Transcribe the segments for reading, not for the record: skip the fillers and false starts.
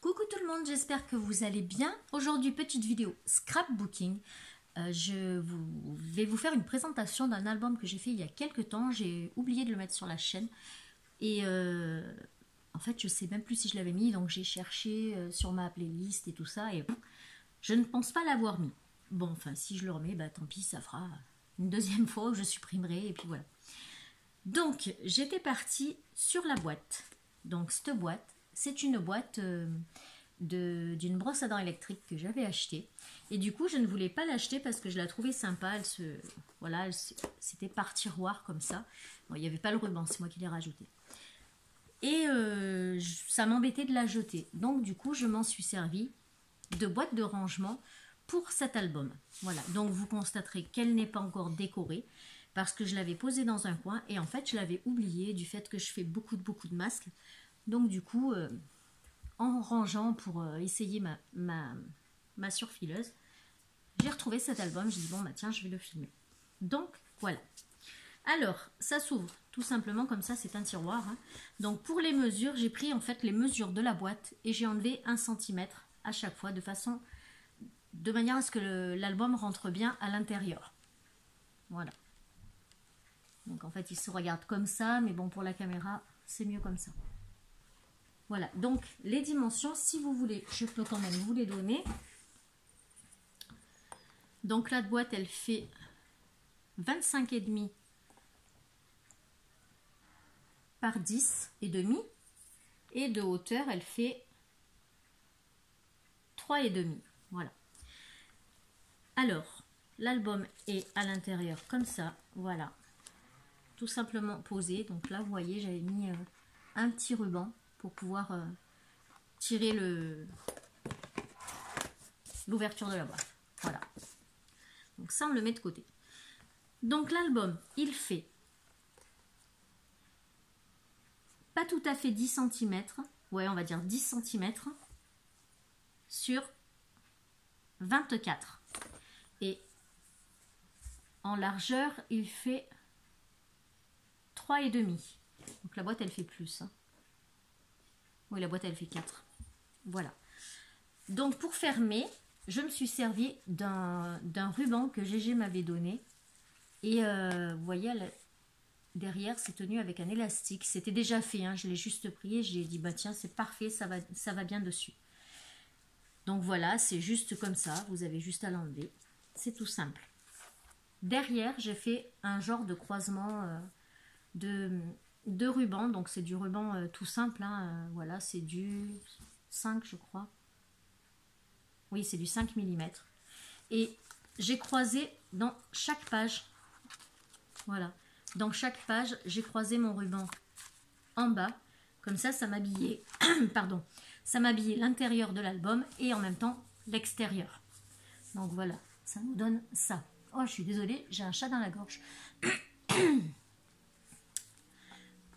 Coucou tout le monde, j'espère que vous allez bien. Aujourd'hui, petite vidéo scrapbooking. Je vais vous faire une présentation d'un album que j'ai fait il y a quelques temps. J'ai oublié de le mettre sur la chaîne. Et en fait, je sais même plus si je l'avais mis. Donc j'ai cherché sur ma playlist et tout ça. Et je ne pense pas l'avoir mis. Bon, enfin, si je le remets, bah tant pis, ça fera une deuxième fois où je supprimerai. Et puis voilà. Donc, j'étais partie sur la boîte. Donc, cette boîte, c'est une boîte d'une brosse à dents électrique que j'avais achetée. Et du coup, je ne voulais pas l'acheter parce que je la trouvais sympa. C'était par tiroir comme ça. Bon, il n'y avait pas le ruban, c'est moi qui l'ai rajouté. Et ça m'embêtait de la jeter. Donc, du coup, je m'en suis servi de boîte de rangement pour cet album. Voilà, donc vous constaterez qu'elle n'est pas encore décorée parce que je l'avais posée dans un coin et en fait, je l'avais oublié du fait que je fais beaucoup de masques. Donc du coup, en rangeant pour essayer ma surfileuse, j'ai retrouvé cet album. J'ai dit bon bah tiens, je vais le filmer. Donc voilà. Alors ça s'ouvre tout simplement comme ça, c'est un tiroir. Hein. Donc pour les mesures, j'ai pris en fait les mesures de la boîte et j'ai enlevé 1 cm à chaque fois de manière à ce que l'album rentre bien à l'intérieur. Voilà. Donc en fait il se regarde comme ça, mais bon pour la caméra c'est mieux comme ça. Voilà, donc les dimensions, si vous voulez, je peux quand même vous les donner. Donc la boîte, elle fait 25,5 par 10,5. Et de hauteur, elle fait 3,5. Voilà. Alors, l'album est à l'intérieur comme ça. Voilà. Tout simplement posé. Donc là, vous voyez, j'avais mis un petit ruban pour pouvoir tirer l'ouverture de la boîte. Voilà. Donc ça, on le met de côté. Donc l'album, il fait pas tout à fait 10 cm. Ouais, on va dire 10 cm sur 24. Et en largeur, il fait 3,5. Donc la boîte, elle fait plus. Hein. Oui, la boîte, elle fait 4. Voilà. Donc, pour fermer, je me suis servi d'un ruban que Gégé m'avait donné. Et vous voyez, derrière, c'est tenu avec un élastique. C'était déjà fait, hein, je l'ai juste pris et j'ai dit, bah tiens, c'est parfait, ça va bien dessus. Donc voilà, c'est juste comme ça. Vous avez juste à l'enlever. C'est tout simple. Derrière, j'ai fait un genre de croisement de ruban, donc c'est du ruban tout simple, hein, voilà, c'est du 5 je crois, oui c'est du 5 mm, et j'ai croisé dans chaque page, voilà, dans chaque page j'ai croisé mon ruban en bas, comme ça m'habillait pardon, ça m'habillait l'intérieur de l'album et en même temps l'extérieur. Donc voilà, ça nous donne ça. Oh, je suis désolée, j'ai un chat dans la gorge.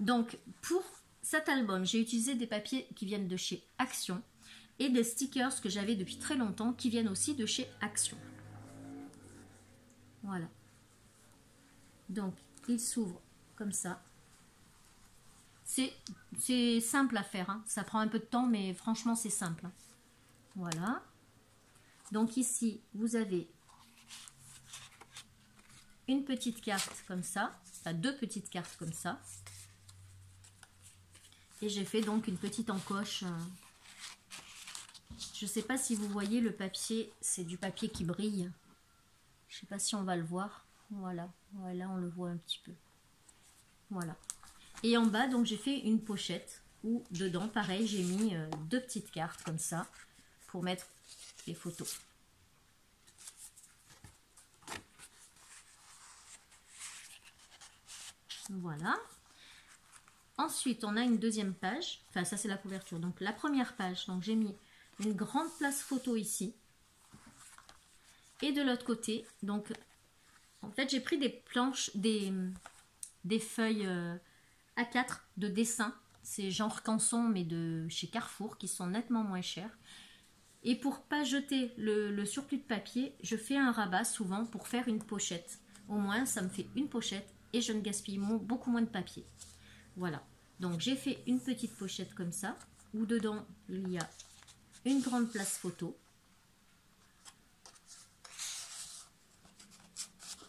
Donc, pour cet album, j'ai utilisé des papiers qui viennent de chez Action et des stickers que j'avais depuis très longtemps qui viennent aussi de chez Action. Voilà. Donc, il s'ouvre comme ça. C'est simple à faire, hein. Ça prend un peu de temps, mais franchement, c'est simple. Hein. Voilà. Donc ici, vous avez une petite carte comme ça, enfin 2 petites cartes comme ça. Et j'ai fait donc une petite encoche. Je ne sais pas si vous voyez le papier, c'est du papier qui brille. Je ne sais pas si on va le voir. Voilà, voilà, on le voit un petit peu. Voilà. Et en bas, donc j'ai fait une pochette où dedans, pareil, j'ai mis 2 petites cartes comme ça pour mettre les photos. Voilà. Ensuite, on a une deuxième page. Enfin, ça, c'est la couverture. Donc, la première page. Donc, j'ai mis une grande place photo ici. Et de l'autre côté, donc, en fait, j'ai pris des planches, des feuilles A4 de dessin. C'est genre Canson, mais de chez Carrefour, qui sont nettement moins chères. Et pour pas jeter le surplus de papier, je fais un rabat souvent pour faire une pochette. Au moins, ça me fait une pochette et je ne gaspille beaucoup moins de papier. Voilà, donc j'ai fait une petite pochette comme ça, où dedans il y a une grande place photo.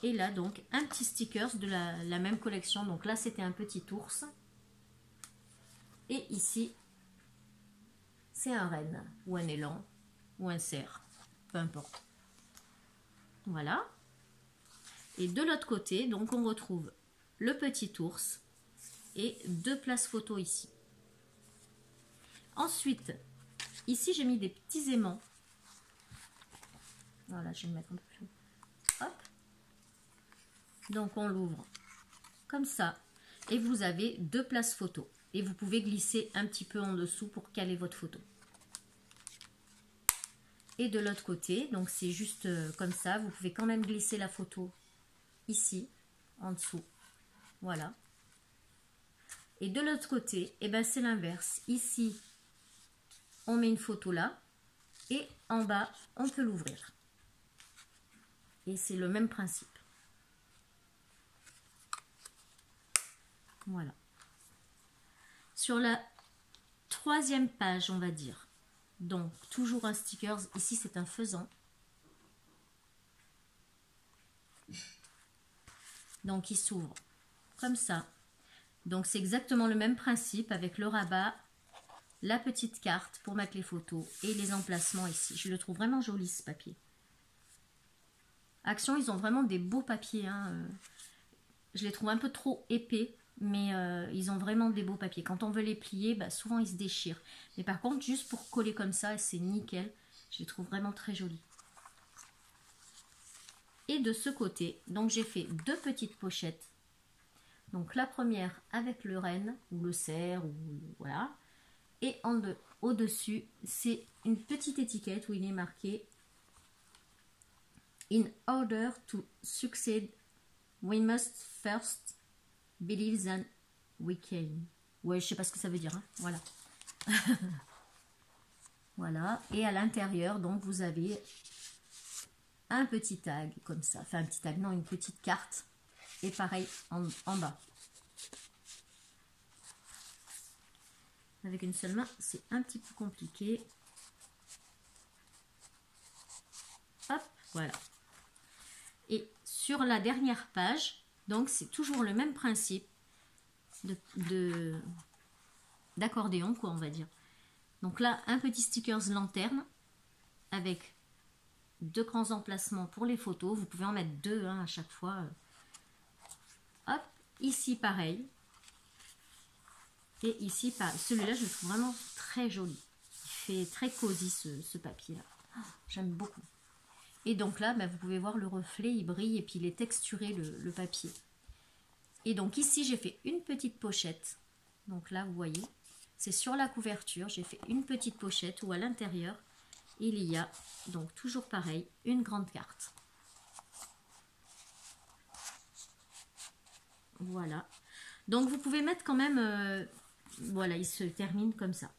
Et là, donc, un petit stickers de la même collection. Donc là, c'était un petit ours. Et ici, c'est un renne, ou un élan, ou un cerf. Peu importe. Voilà. Et de l'autre côté, donc, on retrouve le petit ours et deux places photo ici. Ensuite, ici, j'ai mis des petits aimants. Voilà, je vais le mettre un peu plus haut. Hop. Donc on l'ouvre comme ça et vous avez deux places photo et vous pouvez glisser un petit peu en dessous pour caler votre photo. Et de l'autre côté, donc c'est juste comme ça, vous pouvez quand même glisser la photo ici en dessous. Voilà. Et de l'autre côté, eh ben c'est l'inverse. Ici, on met une photo là et en bas, on peut l'ouvrir. Et c'est le même principe. Voilà. Sur la troisième page, on va dire. Donc, toujours un sticker. Ici, c'est un faisan. Donc, il s'ouvre comme ça. Donc, c'est exactement le même principe avec le rabat, la petite carte pour mettre les photos et les emplacements ici. Je le trouve vraiment joli, ce papier. Action, ils ont vraiment des beaux papiers. Hein. Je les trouve un peu trop épais. Mais ils ont vraiment des beaux papiers. Quand on veut les plier, bah, souvent ils se déchirent. Mais par contre, juste pour coller comme ça, c'est nickel. Je les trouve vraiment très jolis. Et de ce côté, donc j'ai fait deux petites pochettes. Donc la première avec le renne, ou le cerf, ou voilà. Et au-dessus, c'est une petite étiquette où il est marqué In order to succeed, we must first believe that we can. Ouais, je sais pas ce que ça veut dire. Hein. Voilà. Voilà. Et à l'intérieur, donc, vous avez un petit tag comme ça. Enfin, un petit tag, non, une petite carte. Et pareil en bas. Avec une seule main, c'est un petit peu compliqué. Hop, voilà. Et sur la dernière page, donc c'est toujours le même principe d'accordéon, quoi, on va dire. Donc là, un petit stickers lanterne avec deux grands emplacements pour les photos. Vous pouvez en mettre deux hein, à chaque fois. Hop, ici pareil. Et ici pareil. Celui-là, je le trouve vraiment très joli. Il fait très cosy ce papier-là. Oh, j'aime beaucoup. Et donc là, bah, vous pouvez voir le reflet, il brille et puis il est texturé le papier. Et donc ici, j'ai fait une petite pochette. Donc là, vous voyez, c'est sur la couverture. J'ai fait une petite pochette où à l'intérieur, il y a, donc toujours pareil, une grande carte. Voilà. Donc vous pouvez mettre quand même, voilà, il se termine comme ça.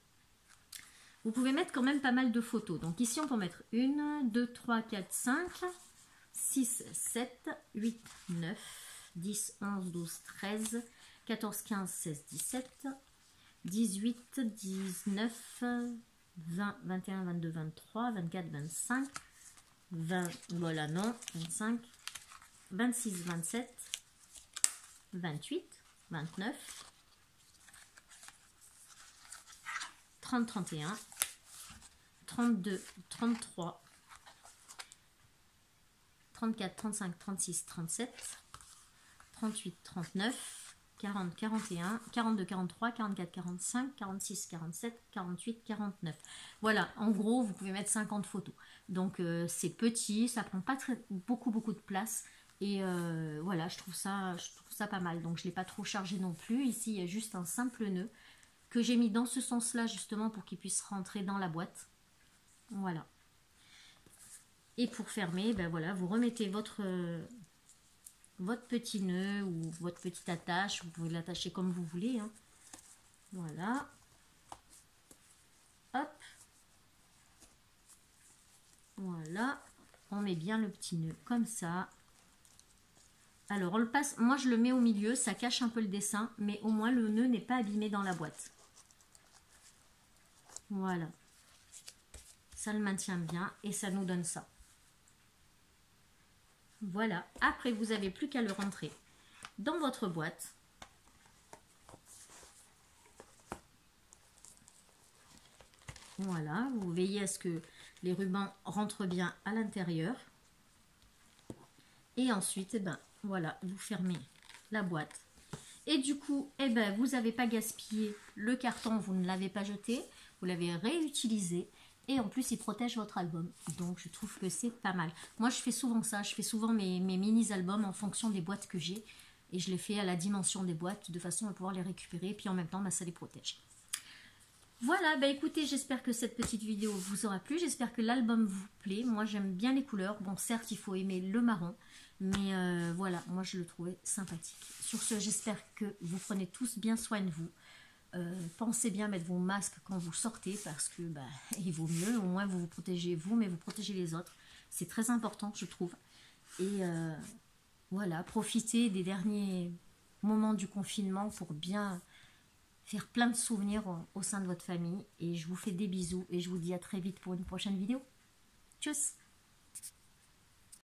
Vous pouvez mettre quand même pas mal de photos. Donc ici, on peut mettre 1, 2, 3, 4, 5, 6, 7, 8, 9, 10, 11, 12, 13, 14, 15, 16, 17, 18, 19, 20, 21, 22, 23, 24, 25, 20, voilà, non, 25, 26, 27, 28, 29, 30, 31, 32, 33, 34, 35, 36, 37, 38, 39, 40, 41, 42, 43, 44, 45, 46, 47, 48, 49. Voilà, en gros, vous pouvez mettre 50 photos. Donc, c'est petit, ça prend pas beaucoup de place. Et voilà, je trouve ça pas mal. Donc, je ne l'ai pas trop chargé non plus. Ici, il y a juste un simple nœud que j'ai mis dans ce sens-là, justement, pour qu'il puisse rentrer dans la boîte. Voilà. Et pour fermer, ben voilà, vous remettez votre petit nœud ou votre petite attache. Vous pouvez l'attacher comme vous voulez. Hein. Voilà. Hop. Voilà. On met bien le petit nœud comme ça. Alors, on le passe. Moi, je le mets au milieu. Ça cache un peu le dessin. Mais au moins, le nœud n'est pas abîmé dans la boîte. Voilà. ça le maintient bien et ça nous donne ça. Voilà, après vous n'avez plus qu'à le rentrer dans votre boîte. Voilà, vous veillez à ce que les rubans rentrent bien à l'intérieur. Et ensuite, eh ben, voilà, vous fermez la boîte. Et du coup, eh ben, vous n'avez pas gaspillé le carton, vous ne l'avez pas jeté, vous l'avez réutilisé. Et en plus, il protège votre album. Donc, je trouve que c'est pas mal. Moi, je fais souvent ça. Je fais souvent mes mini-albums en fonction des boîtes que j'ai. Et je les fais à la dimension des boîtes de façon à pouvoir les récupérer. Et puis en même temps, bah, ça les protège. Voilà, bah écoutez, j'espère que cette petite vidéo vous aura plu. J'espère que l'album vous plaît. Moi, j'aime bien les couleurs. Bon, certes, il faut aimer le marron. Mais voilà, moi, je le trouvais sympathique. Sur ce, j'espère que vous prenez tous bien soin de vous. Pensez bien mettre vos masques quand vous sortez parce que bah, il vaut mieux, au moins vous vous protégez vous, mais vous protégez les autres. C'est très important, je trouve. Et voilà, profitez des derniers moments du confinement pour bien faire plein de souvenirs au sein de votre famille. Et je vous fais des bisous et je vous dis à très vite pour une prochaine vidéo. Tchuss!